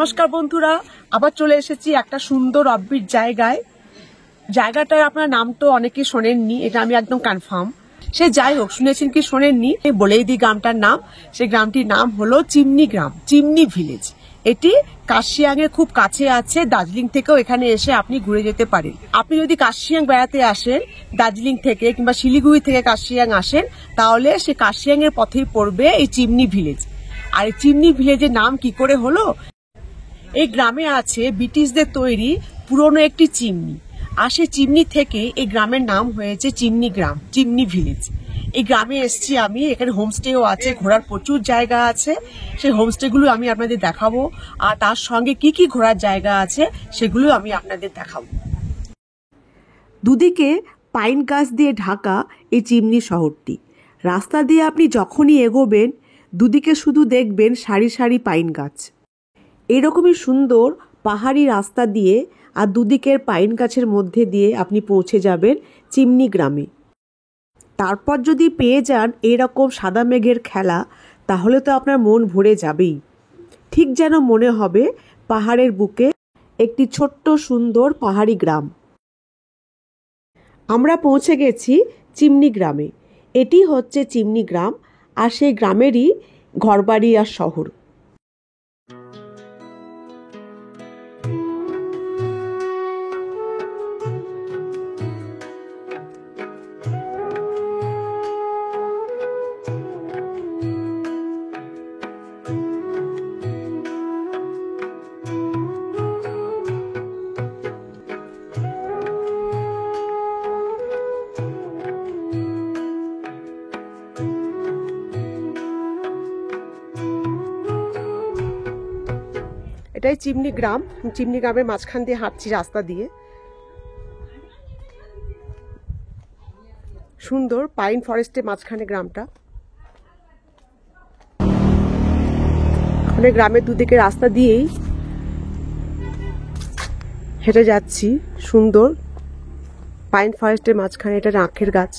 নমস্কার বন্ধুরা, আবার চলে এসেছি একটা সুন্দর অব্বিট জায়গায়। জায়গাটার আপনার নাম তো অনেকে শোনেননি, এটা আমি একদম কনফার্ম। সে যাই হোক, শুনেছেন কি শোনেননি বলেই দিই গ্রামটার নাম। সেই গ্রামটির নাম হলো চিমনি গ্রাম, চিমনি ভিলেজ। এটি কার্শিয়াং এর খুব কাছে আছে। দার্জিলিং থেকেও এখানে এসে আপনি ঘুরে যেতে পারেন। আপনি যদি কার্শিয়াং বেড়াতে আসেন দার্জিলিং থেকে কিংবা শিলিগুড়ি থেকে কার্শিয়াং আসেন, তাহলে সে কার্শিয়াং এর পথেই পড়বে এই চিমনি ভিলেজ। আর এই চিমনি ভিলেজের নাম কি করে হলো? এই গ্রামে আছে ব্রিটিশদের তৈরি পুরনো একটি চিমনি, আর সেই চিমনি থেকে এই গ্রামের নাম হয়েছে চিমনি গ্রাম, চিমনি ভিলেজ। এই গ্রামে এসেছি আমি, এখানে হোমস্টেও আছে, ঘোরার প্রচুর জায়গা আছে। সেই হোমস্টেগুলো আমি আপনাদের দেখাবো, আর তার সঙ্গে কি কি ঘোরার জায়গা আছে সেগুলো আমি আপনাদের দেখাবো। দুদিকে পাইন গাছ দিয়ে ঢাকা এই চিমনি শহরটি। রাস্তা দিয়ে আপনি যখনই এগোবেন দুদিকে শুধু দেখবেন সারি সারি পাইন গাছ। এরকমই সুন্দর পাহাড়ি রাস্তা দিয়ে আর দুদিকের পাইন গাছের মধ্যে দিয়ে আপনি পৌঁছে যাবেন চিমনি গ্রামে। তারপর যদি পেয়ে যান এরকম সাদা মেঘের খেলা, তাহলে তো আপনার মন ভরে যাবেই। ঠিক যেন মনে হবে পাহাড়ের বুকে একটি ছোট্ট সুন্দর পাহাড়ি গ্রাম। আমরা পৌঁছে গেছি চিমনি গ্রামে। এটি হচ্ছে চিমনি গ্রাম, আর সেই গ্রামেরই ঘরবাড়ি আর শহর। এটাই চিমনি গ্রাম। চিমনি গ্রামের মাঝখান দিয়ে হাঁটছি রাস্তা দিয়ে। সুন্দর পাইন ফরেস্টের মাঝখানে গ্রামটা। ওখানে গ্রামের দুদিকে রাস্তা দিয়েই হেঁটে যাচ্ছি। সুন্দর পাইন ফরেস্টের মাঝখানে এটা আখের গাছ।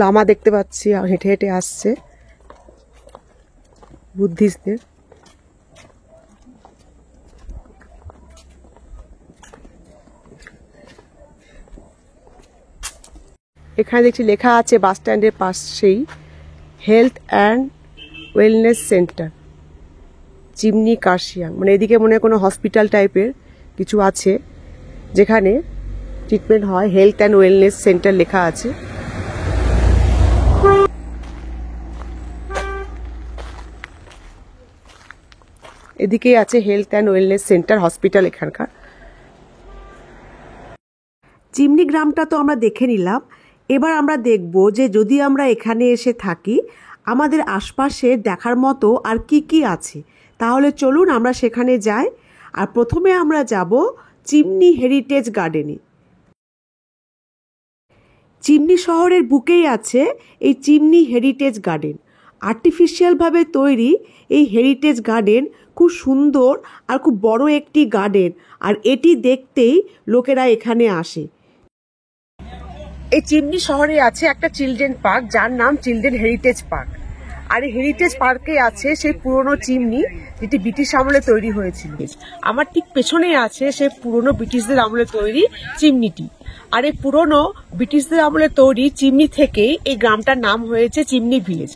লামা দেখতে পাচ্ছি হেঁটে হেঁটে আসছে বুদ্ধিস্টদের। এখানে দেখছি লেখা আছে বাস স্ট্যান্ডের পাশেই health and wellness centre chimney Kurseong. মানে এদিকে মনে হয় কোনো হসপিটাল টাইপের কিছু আছে যেখানে ট্রিটমেন্ট হয়। হেলথ অ্যান্ড ওয়েলনেস সেন্টার লেখা আছে। এদিকেই আছে health and wellness centre, hospital এখানকার। চিমনি গ্রামটা তো আমরা দেখে নিলাম। এবার আমরা দেখব যে যদি আমরা এখানে এসে থাকি আমাদের আশপাশে দেখার মতো আর কি কি আছে। তাহলে চলুন আমরা সেখানে যাই। আর প্রথমে আমরা যাব চিমনি হেরিটেজ গার্ডেনে। চিমনি শহরের বুকেই আছে এই চিমনি হেরিটেজ গার্ডেন। আর্টিফিশিয়ালভাবে তৈরি এই হেরিটেজ গার্ডেন খুব সুন্দর আর খুব বড় একটি গার্ডেন, আর এটি দেখতেই লোকেরা এখানে আসে। এই চিমনি শহরে আছে একটা চিলড্রেন পার্ক, যার নাম চিলড্রেন হেরিটেজ পার্ক। আর এই হেরিটেজ পার্কে আছে সেই পুরনো চিমনি যেটি ব্রিটিশ আমলে তৈরি হয়েছিল। আমার ঠিক পেছনে আছে সেই পুরনো ব্রিটিশদের আমলে তৈরি চিমনিটি। আর এই পুরনো ব্রিটিশদের আমলে তৈরি চিমনি থেকেই এই গ্রামটার নাম হয়েছে chimney village.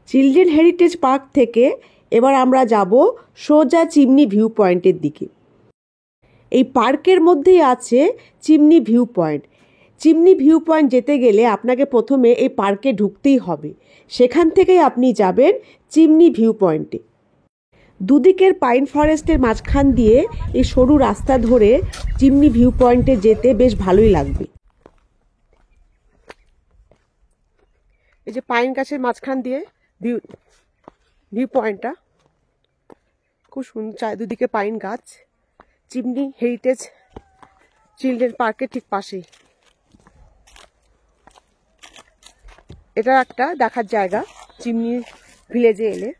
Children heritage park থেকে এবার আমরা যাব সোজা চিমনি ভিউ পয়েন্টের দিকে। এই পার্কের মধ্যেই আছে chimney view point. Chimney view point যেতে গেলে আপনাকে প্রথমে এই পার্কে ঢুকতেই হবে। সেখান থেকেই আপনি যাবেন চিমনি ভিউ পয়েন্টে। দুদিকের পাইন ফরেস্টের মাঝখান দিয়ে এই সরু রাস্তা ধরে চিমনি ভিউ পয়েন্টে যেতে বেশ ভালোই লাগবে। এই যে পাইন গাছের মাঝখান দিয়ে ভিউ পয়েন্টটা খুব সুন্দর, চারিদিকে পাইন গাছ। চিমনি হেরিটেজ চিলড্রেন পার্কের ঠিক পাশেই এটা একটা দেখার জায়গা চিমনি ভিলেজে এলে।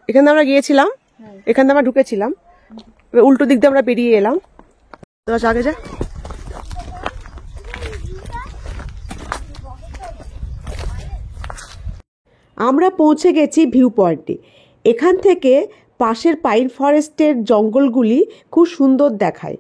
এখানে আমরা গিয়েছিলাম, এখানে আমরা ঢুকেছিলাম, উল্টো দিক দিয়ে আমরা বেরিয়ে এলাম। আগে যা, আমরা পৌঁছে গেছি ভিউ পয়েন্টে। এখান থেকে পাশের পাইন ফরেস্টের জঙ্গলগুলি খুব সুন্দর দেখায়।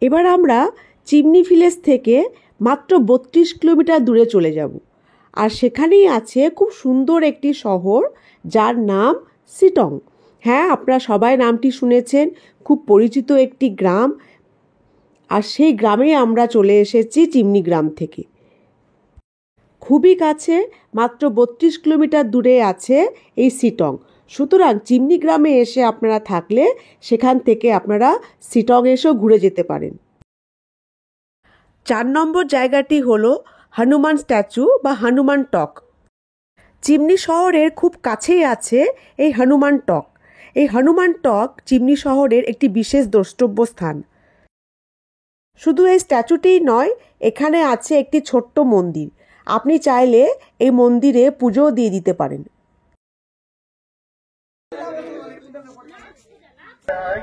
এবার আমরা চিমনি ভিলেজ থেকে মাত্র 32 কিলোমিটার দূরে চলে যাব, আর সেখানেই আছে খুব সুন্দর একটি শহর যার নাম সিটং। হ্যাঁ, আপনারা সবাই নামটি শুনেছেন, খুব পরিচিত একটি গ্রাম। আর সেই গ্রামে আমরা চলে এসেছি চিমনি গ্রাম থেকে। খুবই কাছে, মাত্র 32 কিলোমিটার দূরে আছে এই সিটং। সুতরাং চিমনি গ্রামে এসে আপনারা থাকলে সেখান থেকে আপনারা সিটং এসেও ঘুরে যেতে পারেন। 4 নম্বর জায়গাটি হলো হনুমান স্ট্যাচু বা হনুমান টক। চিমনি শহরের খুব কাছেই আছে এই হনুমান টক। এই হনুমান টক চিমনি শহরের একটি বিশেষ দ্রষ্টব্য স্থান। শুধু এই স্ট্যাচুটিই নয়, এখানে আছে একটি ছোট্ট মন্দির। আপনি চাইলে এই মন্দিরে পুজোও দিয়ে দিতে পারেন।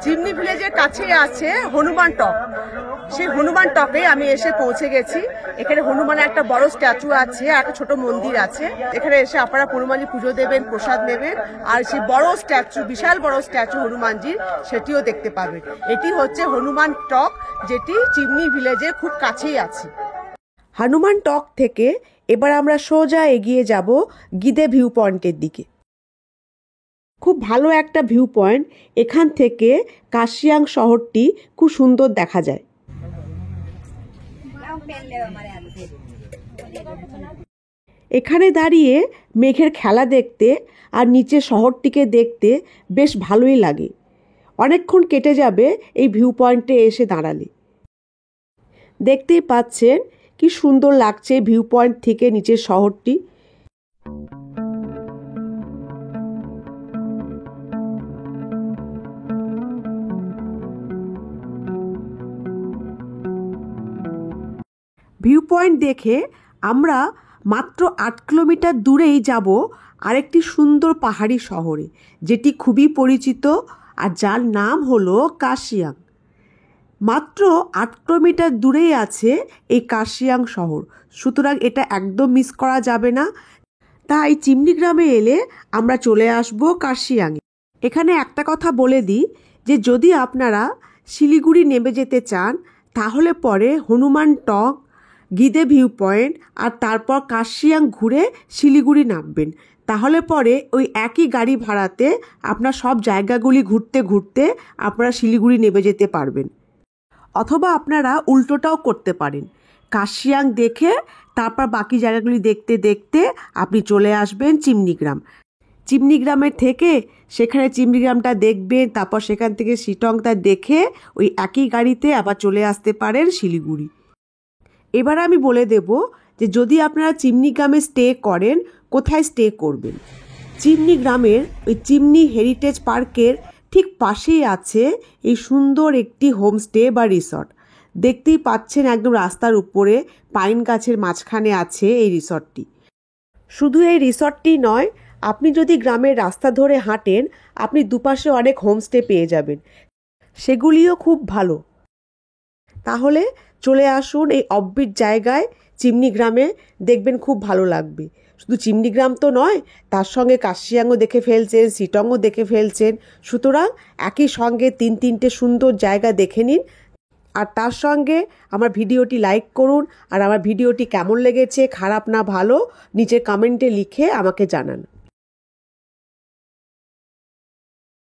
চিমনি ভিলেজের কাছে আছে হনুমান টক। সেই হনুমান টকে আমি এসে পৌঁছে গেছি। এখানে হনুমানের একটা বড় স্ট্যাচু আছে, আর একটা ছোট মন্দির আছে। এখানে এসে আপনারা হনুমানজি পুজো দেবেন, প্রসাদ নেবেন, আর সেই বড় স্ট্যাচু, বিশাল বড় স্ট্যাচু হনুমানজির, সেটিও দেখতে পাবেন। এটি হচ্ছে হনুমান টক, যেটি চিমনি ভিলেজের খুব কাছেই আছে। হনুমান টক থেকে এবার আমরা সোজা এগিয়ে যাব গিদে ভিউ পয়েন্টের দিকে। খুব ভালো একটা ভিউ পয়েন্ট। এখান থেকে কার্শিয়াং শহরটি খুব সুন্দর দেখা যায়। এখানে দাঁড়িয়ে মেঘের খেলা দেখতে আর নিচে শহরটিকে দেখতে বেশ ভালোই লাগে। অনেকক্ষণ কেটে যাবে এই ভিউ পয়েন্টে এসে দাঁড়ালে। দেখতেই পাচ্ছেন কি সুন্দর লাগছে ভিউ পয়েন্ট থেকে নিচের শহরটি। ভিউ পয়েন্ট দেখে আমরা মাত্র 8 কিলোমিটার দূরেই যাব আরেকটি সুন্দর পাহাড়ি শহরে, যেটি খুবই পরিচিত আর যার নাম হলো কার্শিয়াং। মাত্র 8 কিলোমিটার দূরেই আছে এই কার্শিয়াং শহর, সুতরাং এটা একদম মিস করা যাবে না। তাই চিমনি গ্রামে এলে আমরা চলে আসব কার্শিয়াংয়ে। এখানে একটা কথা বলে দিই যে যদি আপনারা শিলিগুড়ি নেমে যেতে চান তাহলে পরে হনুমান টক, গিদে ভিউ পয়েন্ট আর তারপর কার্শিয়াং ঘুরে শিলিগুড়ি নামবেন। তাহলে পরে ওই একই গাড়ি ভাড়াতে আপনার সব জায়গাগুলি ঘুরতে ঘুরতে আপনারা শিলিগুড়ি নেমে যেতে পারবেন। অথবা আপনারা উল্টোটাও করতে পারেন, কার্শিয়াং দেখে তারপর বাকি জায়গাগুলি দেখতে দেখতে আপনি চলে আসবেন চিমনি গ্রাম। চিমনি গ্রামের থেকে সেখানে চিমনি গ্রামটা দেখবেন, তারপর সেখান থেকে সিটংটা দেখে ওই একই গাড়িতে আবার চলে আসতে পারেন শিলিগুড়ি। এবার আমি বলে দেব যে যদি আপনারা চিমনি গ্রামে স্টে করেন কোথায় স্টে করবেন। চিমনি গ্রামের ওই চিমনি হেরিটেজ পার্কের ঠিক পাশেই আছে এই সুন্দর একটি হোমস্টে বা রিসর্ট। দেখতেই পাচ্ছেন একদম রাস্তার উপরে পাইন গাছের মাঝখানে আছে এই রিসর্টটি। শুধু এই রিসর্টটি নয়, আপনি যদি গ্রামের রাস্তা ধরে হাঁটেন আপনি দুপাশে অনেক হোমস্টে পেয়ে যাবেন, সেগুলিও খুব ভালো। তাহলে চলে আসুন এই অব্বিট জায়গায় চিমনি গ্রামে, দেখবেন খুব ভালো লাগবে। শুধু চিমনি গ্রাম তো নয়, তার সঙ্গে কার্শিয়াংও দেখে ফেলছেন, সিটংও দেখে ফেলছেন। সুতরাং একই সঙ্গে 3-3টে সুন্দর জায়গা দেখে নিন। আর তার সঙ্গে আমার ভিডিওটি লাইক করুন, আর আমার ভিডিওটি কেমন লেগেছে, খারাপ না ভালো, নিচে কমেন্টে লিখে আমাকে জানান।